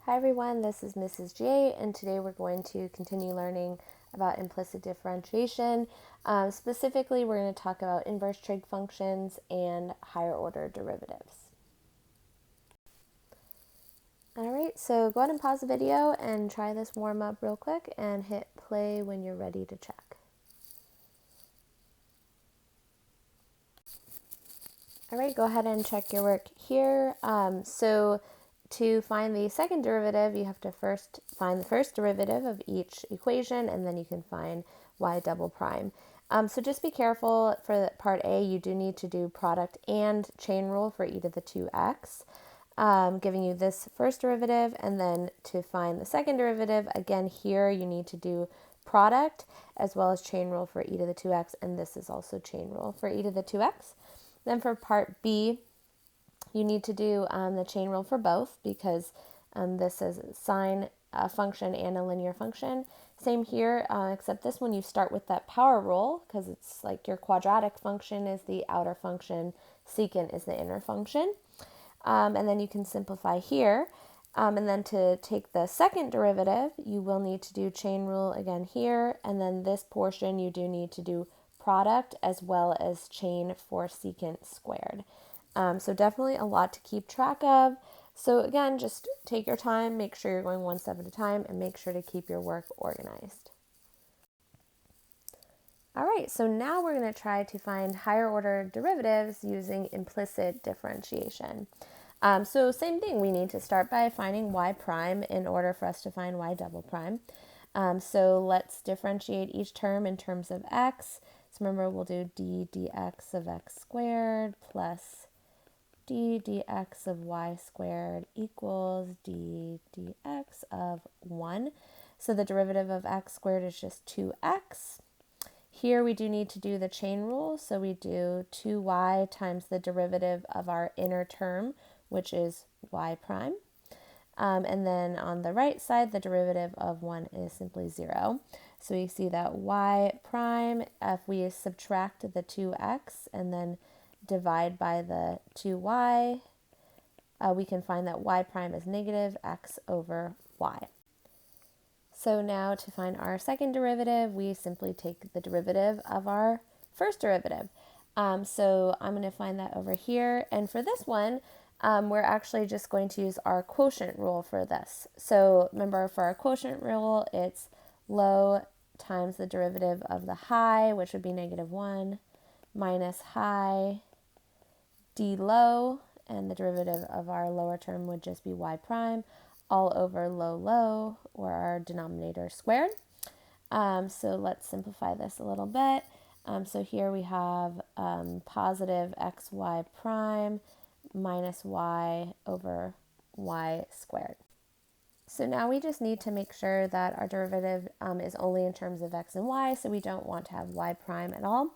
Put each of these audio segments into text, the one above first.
Hi everyone, this is Mrs. J, and today we're going to continue learning about implicit differentiation. Specifically, we're going to talk about inverse trig functions and higher order derivatives. Alright, so go ahead and pause the video and try this warm up real quick and hit play when you're ready to check. Alright, go ahead and check your work here. To find the second derivative, you have to first find the first derivative of each equation, and then you can find y double prime. So just be careful for part A, you do need to do product and chain rule for e to the 2x, giving you this first derivative, and then to find the second derivative, again here you need to do product as well as chain rule for e to the 2x, and this is also chain rule for e to the 2x. Then for part B, you need to do the chain rule for both because this is a sine function and a linear function. Same here, except this one you start with that power rule because it's like your quadratic function is the outer function, secant is the inner function. And then you can simplify here. And then to take the second derivative, you will need to do chain rule again here. And then this portion you do need to do product as well as chain for secant squared. So definitely a lot to keep track of. So again, just take your time, make sure you're going one step at a time, and make sure to keep your work organized. All right, so now we're going to try to find higher order derivatives using implicit differentiation. So same thing, we need to start by finding y prime in order for us to find y double prime. So let's differentiate each term in terms of x. So remember, we'll do d dx of x squared plus d dx of y squared equals d dx of 1. So the derivative of x squared is just 2x. Here we do need to do the chain rule, so we do 2y times the derivative of our inner term, which is y prime. And then on the right side, the derivative of 1 is simply 0. So we see that y prime, if we subtract the 2x and then divide by the 2y, we can find that y prime is negative x over y. So now to find our second derivative, we simply take the derivative of our first derivative. So I'm going to find that over here. And for this one, we're actually just going to use our quotient rule for this. So remember, for our quotient rule, it's low times the derivative of the high, which would be negative 1, minus high d low, and the derivative of our lower term would just be y prime, all over low, or our denominator squared. So let's simplify this a little bit. So here we have positive xy prime minus y over y squared. So now we just need to make sure that our derivative is only in terms of x and y, so we don't want to have y prime at all.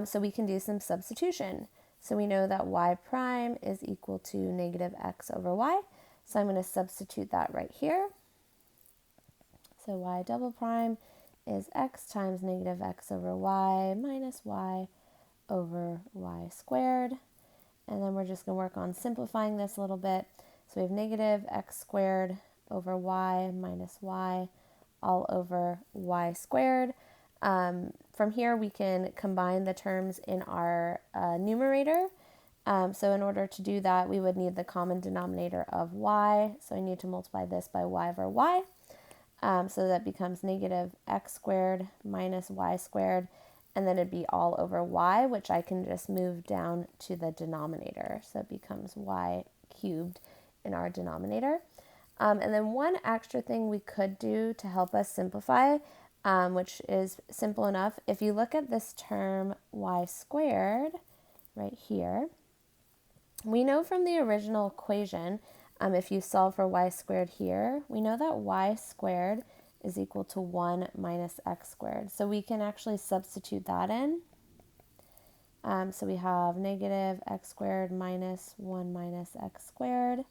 So we can do some substitution. So we know that y prime is equal to negative x over y. So I'm going to substitute that right here. So y double prime is x times negative x over y minus y over y squared. And then we're just going to work on simplifying this a little bit. So we have negative x squared over y minus y all over y squared. From here we can combine the terms in our numerator. So in order to do that, we would need the common denominator of y. So I need to multiply this by y over y. So that becomes negative x squared minus y squared. And then it'd be all over y, which I can just move down to the denominator. So it becomes y cubed in our denominator. And then one extra thing we could do to help us simplify, which is simple enough. If you look at this term y squared right here, we know from the original equation, if you solve for y squared here, we know that y squared is equal to 1 minus x squared. So we can actually substitute that in. So we have negative x squared minus 1 minus x squared.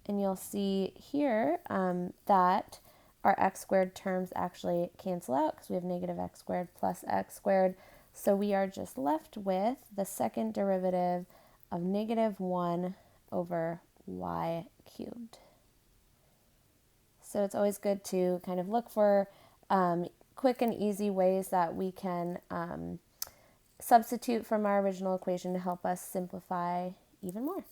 And you'll see here that our x squared terms actually cancel out because we have negative x squared plus x squared. So we are just left with the second derivative of negative 1 over y cubed. So it's always good to kind of look for quick and easy ways that we can substitute from our original equation to help us simplify even more.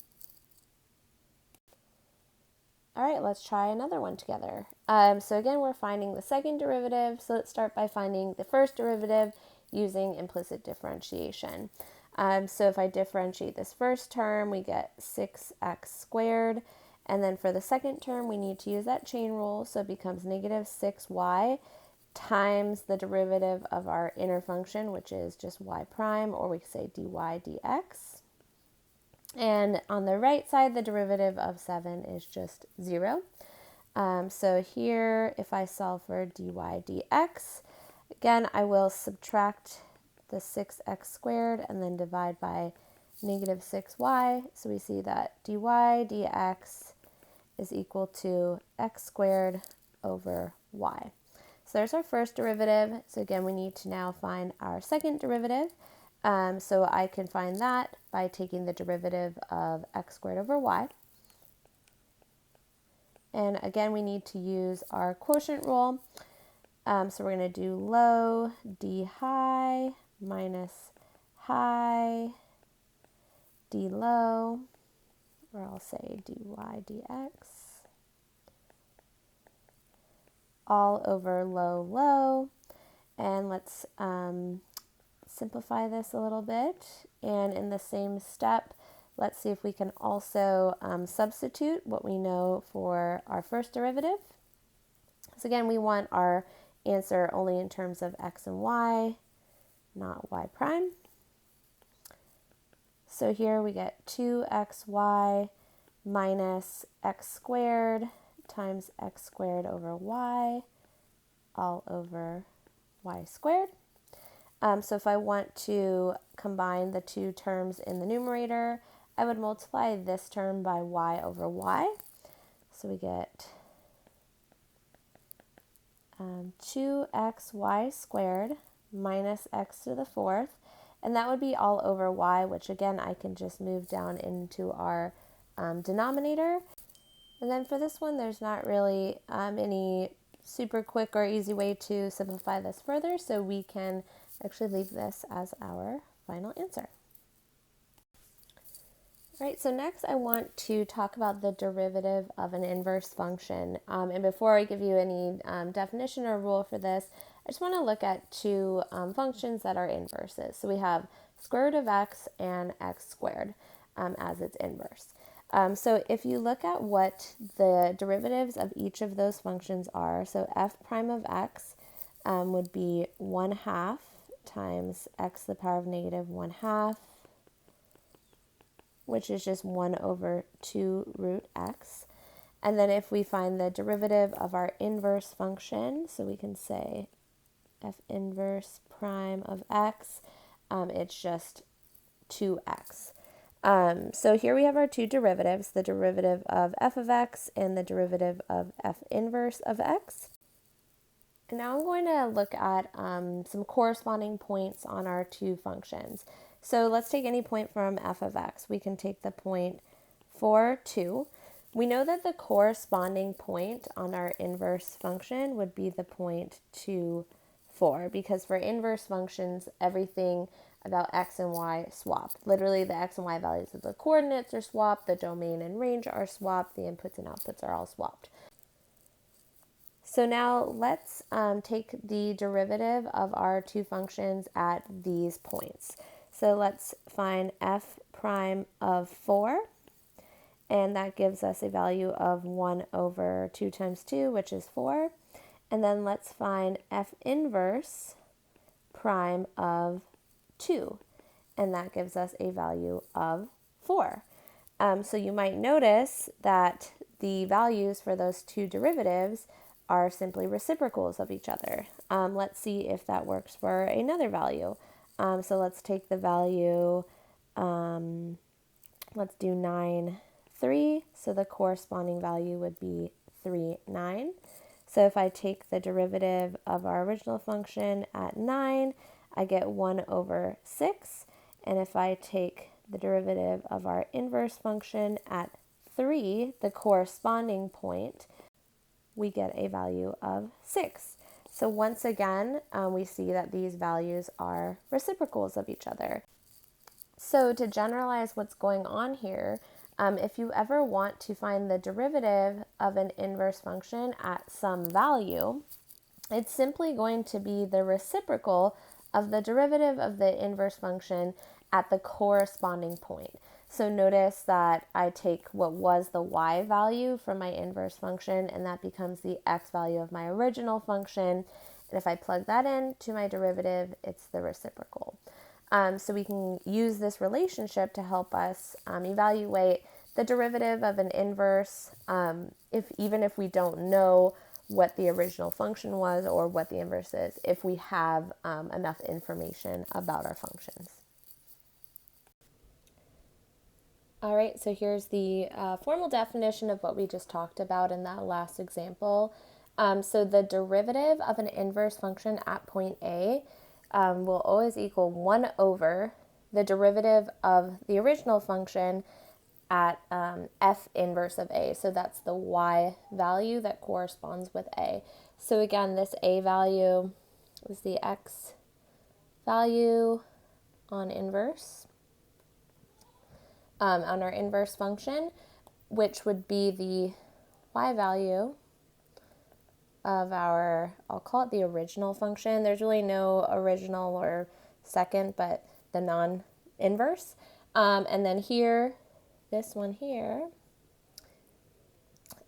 All right, let's try another one together. So again, we're finding the second derivative. So let's start by finding the first derivative using implicit differentiation. So if I differentiate this first term, we get 6x squared. And then for the second term, we need to use that chain rule. So it becomes negative 6y times the derivative of our inner function, which is just y prime, or we could say dy dx. And on the right side, the derivative of 7 is just 0. So here, if I solve for dy dx, again, I will subtract the 6x squared and then divide by negative 6y. So we see that dy dx is equal to x squared over y. So there's our first derivative. So again, we need to now find our second derivative. So I can find that by taking the derivative of x squared over y. And again, we need to use our quotient rule. So we're going to do low d high minus high d low, or I'll say dy dx, all over low low. And let's simplify this a little bit. And in the same step, let's see if we can also substitute what we know for our first derivative. So again, we want our answer only in terms of x and y, not y prime. So here we get 2xy minus x squared times x squared over y, all over y squared. So if I want to combine the two terms in the numerator, I would multiply this term by y over y. So we get 2xy squared minus x to the fourth, and that would be all over y, which again I can just move down into our denominator. And then for this one, there's not really any super quick or easy way to simplify this further, so we can actually leave this as our final answer. All right, so next I want to talk about the derivative of an inverse function. And before I give you any definition or rule for this, I just want to look at two functions that are inverses. So we have square root of x and x squared as its inverse. So if you look at what the derivatives of each of those functions are, so f prime of x would be 1/2 times x to the power of negative 1/2, which is just 1 over 2 root x. And then if we find the derivative of our inverse function, so we can say f inverse prime of x, it's just 2x. So here we have our two derivatives, the derivative of f of x and the derivative of f inverse of x. And now I'm going to look at some corresponding points on our two functions. So let's take any point from f of x. We can take the point 4, 2. We know that the corresponding point on our inverse function would be the point 2, 4, because for inverse functions, everything about x and y swap. Literally, the x and y values of the coordinates are swapped, the domain and range are swapped, the inputs and outputs are all swapped. So now let's take the derivative of our two functions at these points. So let's find f prime of 4, and that gives us a value of 1 over 2 times 2, which is 4. And then let's find f inverse prime of 2, and that gives us a value of 4. So you might notice that the values for those two derivatives are simply reciprocals of each other. Let's see if that works for another value. So let's take the value, let's do 9, 3. So the corresponding value would be 3, 9. So if I take the derivative of our original function at 9, I get 1 over 6. And if I take the derivative of our inverse function at 3, the corresponding point, we get a value of 6. So once again, we see that these values are reciprocals of each other. So to generalize what's going on here, if you ever want to find the derivative of an inverse function at some value, it's simply going to be the reciprocal of the derivative of the inverse function at the corresponding point. So notice that I take what was the y value from my inverse function, and that becomes the x value of my original function. And if I plug that in to my derivative, it's the reciprocal. So we can use this relationship to help us evaluate the derivative of an inverse, even if we don't know what the original function was or what the inverse is, if we have enough information about our functions. All right, so here's the formal definition of what we just talked about in that last example. So the derivative of an inverse function at point A will always equal 1 over the derivative of the original function at f inverse of A. So that's the y value that corresponds with A. So again, this A value is the x value on inverse, on our inverse function, which would be the y value of our, I'll call it the original function. There's really no original or second, but the non-inverse. And then here, this one here,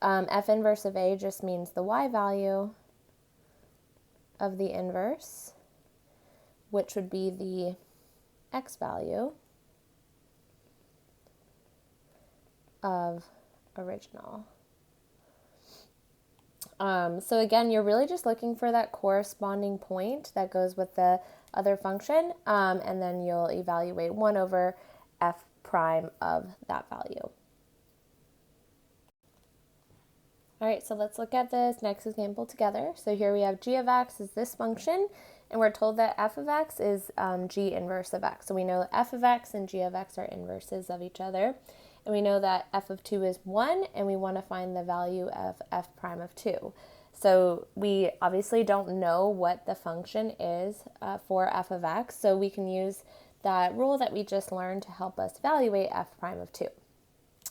f inverse of A just means the y value of the inverse, which would be the x value of original. So again, you're really just looking for that corresponding point that goes with the other function, and then you'll evaluate 1 over f prime of that value. All right, so let's look at this next example together. So here we have g of x is this function, and we're told that f of x is g inverse of x. So we know f of x and g of x are inverses of each other. And we know that f of 2 is 1, and we want to find the value of f prime of 2. So we obviously don't know what the function is for f of x, so we can use that rule that we just learned to help us evaluate f prime of 2.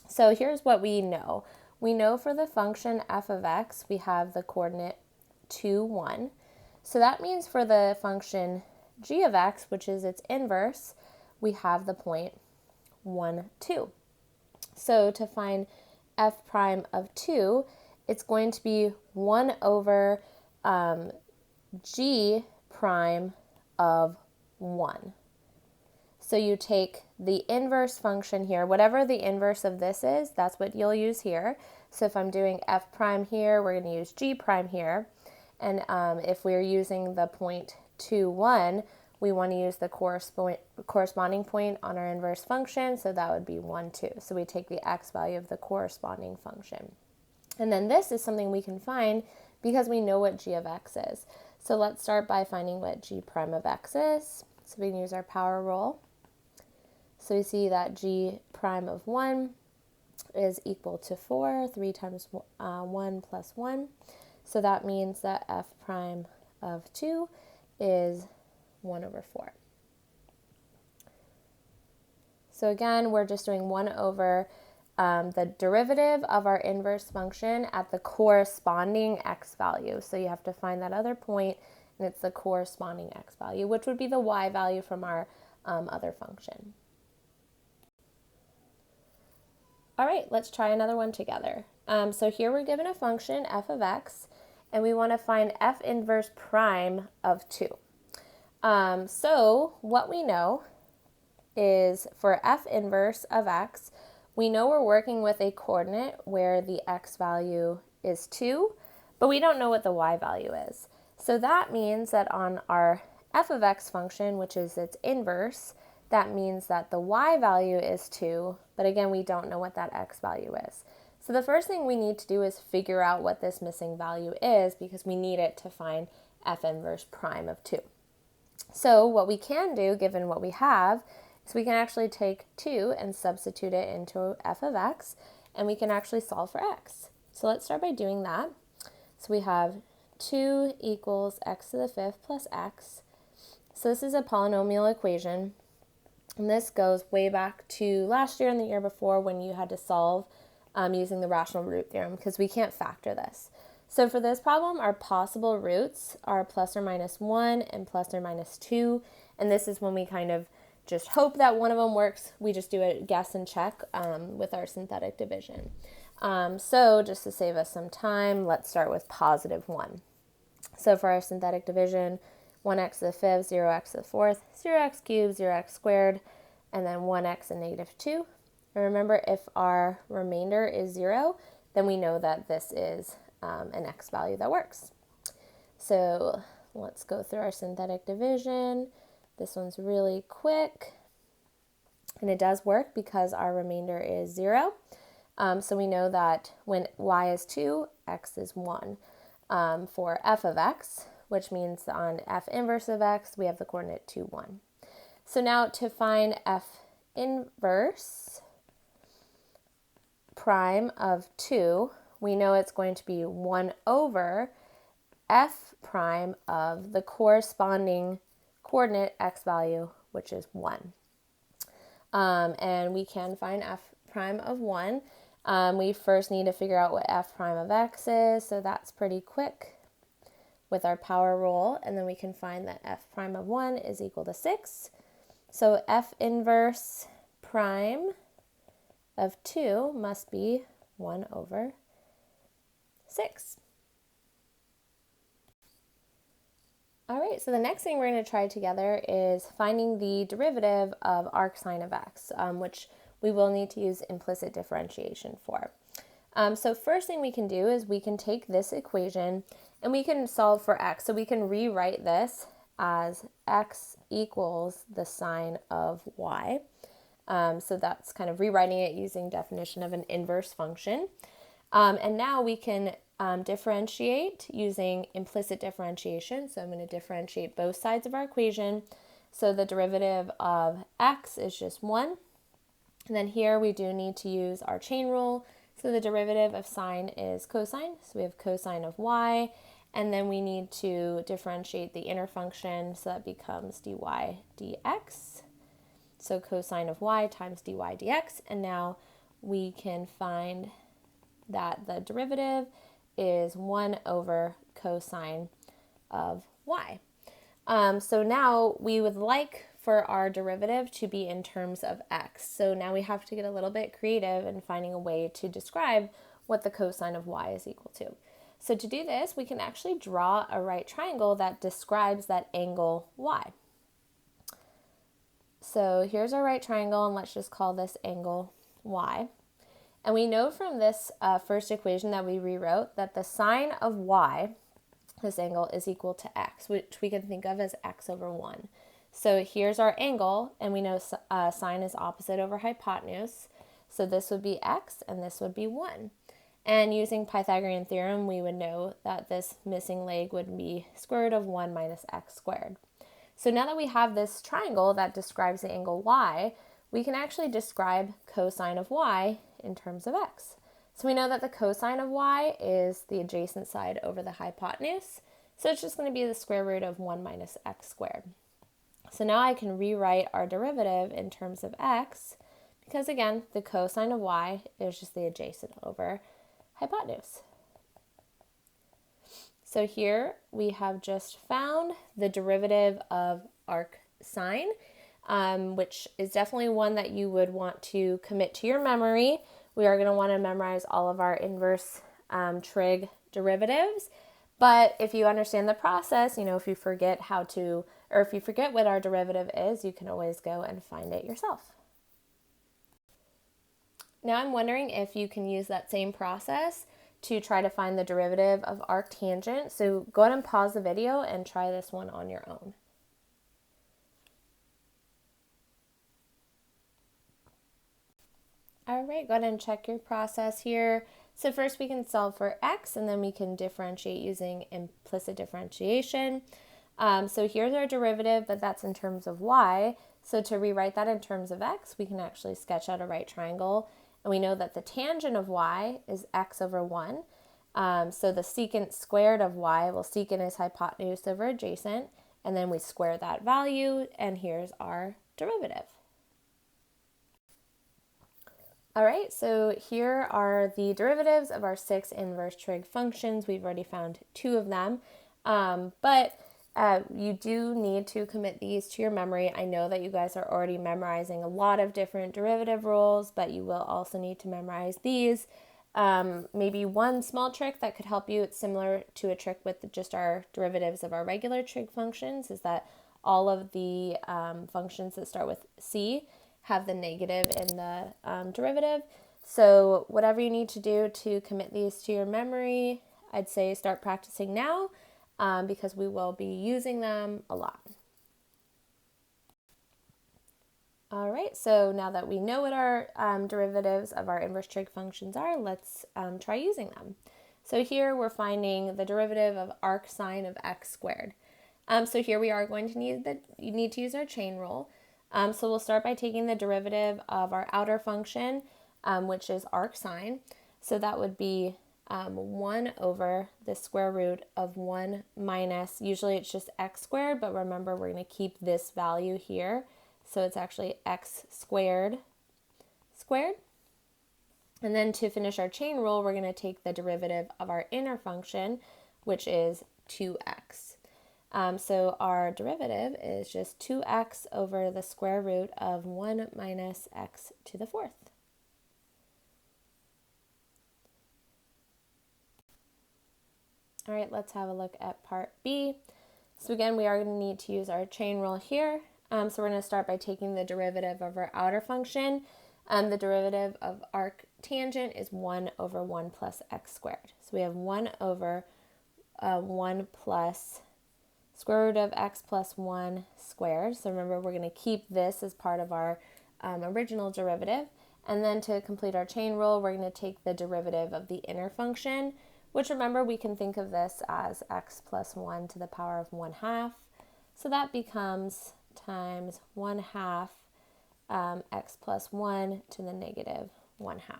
So here's what we know. We know for the function f of x, we have the coordinate 2, 1. So that means for the function g of x, which is its inverse, we have the point 1, 2. So to find f prime of 2, it's going to be 1 over g prime of 1. So you take the inverse function here, whatever the inverse of this is, that's what you'll use here. So if I'm doing f prime here, we're going to use g prime here. And if we're using the point 2, 1, we want to use the corresponding point on our inverse function, so that would be 1, 2. So we take the x value of the corresponding function. And then this is something we can find because we know what g of x is. So let's start by finding what g prime of x is. So we can use our power rule. So we see that g prime of 1 is equal to 4, 3 times 1 plus 1. So that means that f prime of 2 is 1 over 4. So again, we're just doing 1 over the derivative of our inverse function at the corresponding x value. So you have to find that other point, and it's the corresponding x value, which would be the y value from our other function. All right, let's try another one together. So here we're given a function, f of x, and we want to find f inverse prime of 2. So what we know is for f inverse of x, we know we're working with a coordinate where the x value is 2, but we don't know what the y value is. So that means that on our f of x function, which is its inverse, that means that the y value is 2, but again, we don't know what that x value is. So the first thing we need to do is figure out what this missing value is, because we need it to find f inverse prime of 2. So what we can do, given what we have, is we can actually take 2 and substitute it into f of x, and we can actually solve for x. So let's start by doing that. So we have 2 equals x to the 5th plus x. So this is a polynomial equation. And this goes way back to last year and the year before when you had to solve using the rational root theorem, because we can't factor this. So for this problem, our possible roots are plus or minus 1 and plus or minus 2. And this is when we kind of just hope that one of them works. We just do a guess and check with our synthetic division. So just to save us some time, let's start with positive 1. So for our synthetic division, 1x to the 5th, 0x to the 4th, 0x cubed, 0x squared, and then 1x and negative 2. And remember, if our remainder is 0, then we know that this is an x value that works. So let's go through our synthetic division. This one's really quick, and it does work because our remainder is 0. So we know that when y is 2, x is 1 for f of x, which means on f inverse of x, we have the coordinate 2, 1. So now to find f inverse prime of 2, we know it's going to be 1 over f prime of the corresponding coordinate x value, which is 1. And we can find f prime of 1. We first need to figure out what f prime of x is, so that's pretty quick with our power rule, and then we can find that f prime of 1 is equal to 6. So f inverse prime of 2 must be 1 over 6. All right, so the next thing we're going to try together is finding the derivative of arcsine of x, which we will need to use implicit differentiation for. So first thing we can do is we can take this equation and we can solve for x. So we can rewrite this as x equals the sine of y. So that's kind of rewriting it using definition of an inverse function. And now we can differentiate using implicit differentiation. So I'm going to differentiate both sides of our equation. So the derivative of x is just 1. And then here we do need to use our chain rule. So the derivative of sine is cosine. So we have cosine of y. And then we need to differentiate the inner function. So that becomes dy dx. So cosine of y times dy dx. And now we can find that the derivative is 1 over cosine of y. So now we would like for our derivative to be in terms of x. So now we have to get a little bit creative in finding a way to describe what the cosine of y is equal to. So to do this, we can actually draw a right triangle that describes that angle y. So here's our right triangle, and let's just call this angle y. And we know from this first equation that we rewrote that the sine of y, this angle, is equal to x, which we can think of as x over 1. So here's our angle, and we know sine is opposite over hypotenuse. So this would be x, and this would be 1. And using Pythagorean theorem, we would know that this missing leg would be square root of 1 minus x squared. So now that we have this triangle that describes the angle y, we can actually describe cosine of y in terms of x. So we know that the cosine of y is the adjacent side over the hypotenuse. So it's just going to be the square root of 1 minus x squared. So now I can rewrite our derivative in terms of x, because again, the cosine of y is just the adjacent over hypotenuse. So here we have just found the derivative of arcsine, which is definitely one that you would want to commit to your memory. We are going to want to memorize all of our inverse trig derivatives. But if you understand the process, if you forget if you forget what our derivative is, you can always go and find it yourself. Now I'm wondering if you can use that same process to try to find the derivative of arctangent. So go ahead and pause the video and try this one on your own. All right, go ahead and check your process here. So first we can solve for x, and then we can differentiate using implicit differentiation. So here's our derivative, but that's in terms of y. So to rewrite that in terms of x, we can actually sketch out a right triangle. And we know that the tangent of y is x over 1. So the secant squared of y, well, secant is hypotenuse over adjacent, and then we square that value, and here's our derivative. All right, so here are the derivatives of our 6 inverse trig functions. We've already found 2 of them, but you do need to commit these to your memory. I know that you guys are already memorizing a lot of different derivative rules, but you will also need to memorize these. Maybe one small trick that could help you, it's similar to a trick with just our derivatives of our regular trig functions, is that all of the functions that start with c have the negative in the derivative. So whatever you need to do to commit these to your memory, I'd say start practicing now because we will be using them a lot. All right, so now that we know what our derivatives of our inverse trig functions are, let's try using them. So here we're finding the derivative of arc sine of x squared. So here we are going to need to use our chain rule. So we'll start by taking the derivative of our outer function, which is arc sine. So that would be 1 over the square root of 1 minus, usually it's just x squared, but remember we're going to keep this value here. So it's actually x squared squared. And then to finish our chain rule, we're going to take the derivative of our inner function, which is 2x. So our derivative is just 2x over the square root of 1 minus x to the 4th. All right, let's have a look at part B. So again, we are going to need to use our chain rule here. So we're going to start by taking the derivative of our outer function. The derivative of arc tangent is 1 over 1 plus x squared. So we have 1 over 1 plus square root of x plus 1 squared. So remember, we're going to keep this as part of our original derivative. And then to complete our chain rule, we're going to take the derivative of the inner function, which remember, we can think of this as x plus 1 to the power of 1/2. So that becomes times 1/2 x plus 1 to the negative 1/2.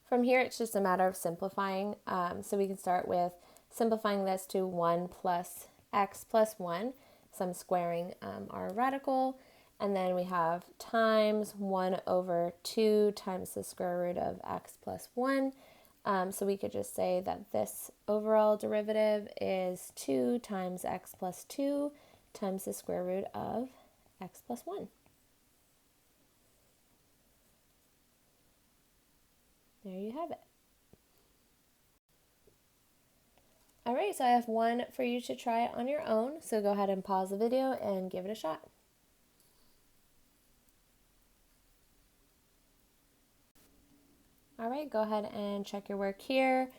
From here, it's just a matter of simplifying. So we can start with simplifying this to 1 plus x plus 1. So I'm squaring our radical. And then we have times 1 over 2 times the square root of x plus 1. So we could just say that this overall derivative is 2 times x plus 2 times the square root of x plus 1. There you have it. All right, so I have one for you to try on your own. So go ahead and pause the video and give it a shot. All right, go ahead and check your work here.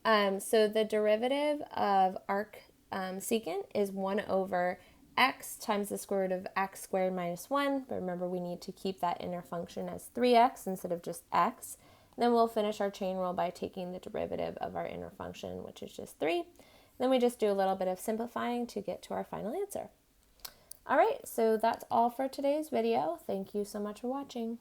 So the derivative of arc secant is 1 over x times the square root of x squared minus 1. But remember, we need to keep that inner function as 3x instead of just x. Then we'll finish our chain rule by taking the derivative of our inner function, which is just 3. Then we just do a little bit of simplifying to get to our final answer. All right, so that's all for today's video. Thank you so much for watching.